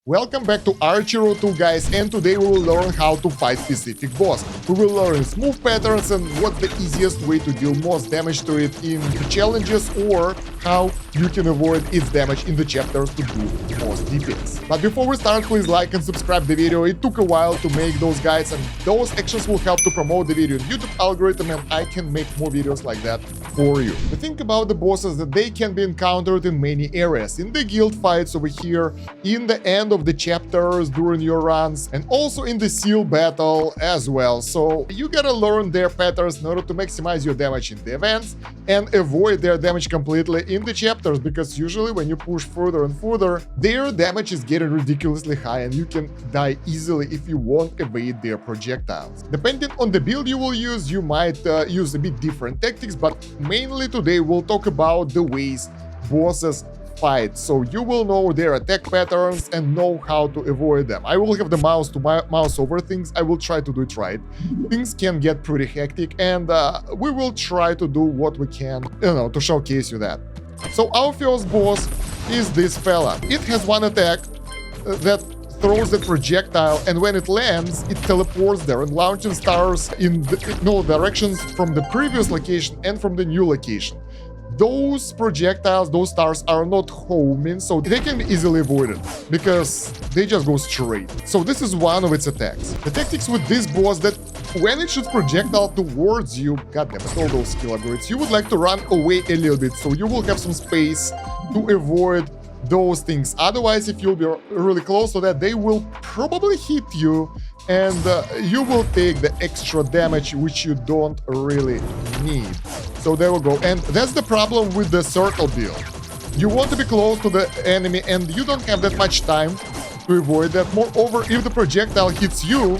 Welcome back to Archero 2, guys, and today we will learn how to fight specific boss. We will learn smooth patterns and what's the easiest way to deal most damage to it in the challenges, or how you can avoid its damage in the chapters to do most DPS. But before we start, please like and subscribe the video. It took a while to make those guides, and those actions will help to promote the video in YouTube algorithm, and I can make more videos like that for you. The thing about the bosses that they can be encountered in many areas, in the guild fights over here, in the end of the chapters during your runs, and also in the seal battle as well. So you gotta learn their patterns in order to maximize your damage in the events and avoid their damage completely in the chapters, because usually when you push further and further, their damage is getting ridiculously high and you can die easily if you won't evade their projectiles. Depending on the build you will use, you might use a bit different tactics, but mainly today we'll talk about the ways bosses fight, so you will know their attack patterns and know how to avoid them. I will have the mouse to mouse over things. I will try to do it right. Things can get pretty hectic, and we will try to do what we can, to showcase you that. So our first boss is this fella. It has one attack that throws the projectile, and when it lands, it teleports there and launches stars in no directions from the previous location and from the new location. Those projectiles, those stars are not homing, so they can be easily avoided because they just go straight. So this is one of its attacks. The tactics with this boss, that when it shoots projectile towards you, goddammit, all those skill upgrades, you would like to run away a little bit, so you will have some space to avoid those things. Otherwise, if you'll be really close to that, they will probably hit you, and you will take the extra damage which you don't really need. So there we go. And that's the problem with the circle build. You want to be close to the enemy and you don't have that much time to avoid that. Moreover, if the projectile hits you,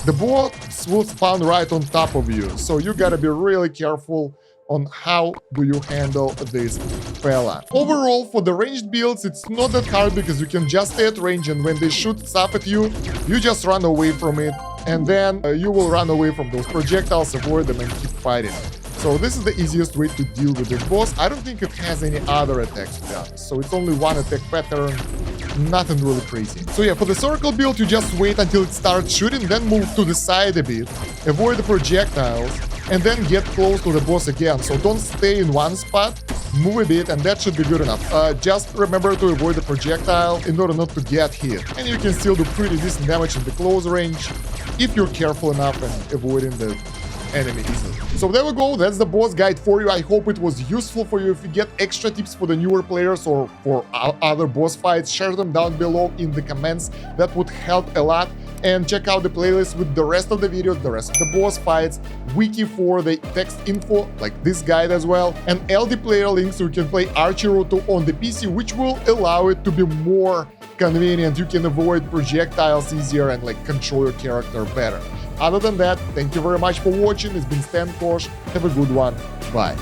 the boss will spawn right on top of you. So you gotta be really careful on how do you handle this fella. Overall, for the ranged builds, it's not that hard because you can just stay at range, and when they shoot stuff at you, you just run away from it, and then you will run away from those projectiles, avoid them, and keep fighting. So this is the easiest way to deal with this boss. I don't think it has any other attacks, to be honest. So it's only one attack pattern, nothing really crazy. So yeah, for the circle build, you just wait until it starts shooting, then move to the side a bit, avoid the projectiles, and then get close to the boss again. So don't stay in one spot, move a bit, and that should be good enough. Just remember to avoid the projectile in order not to get hit. And you can still do pretty decent damage in the close range if you're careful enough and avoiding the enemy easily. So there we go, that's the boss guide for you. I hope it was useful for you. If you get extra tips for the newer players or for other boss fights, share them down below in the comments. That would help a lot. And check out the playlist with the rest of the videos, the rest of the boss fights, wiki for the text info, like this guide as well, and LD player links so you can play Archero 2 on the PC, which will allow it to be more convenient. You can avoid projectiles easier and control your character better. Other than that, thank you very much for watching. It's been Kosh. Have a good one. Bye.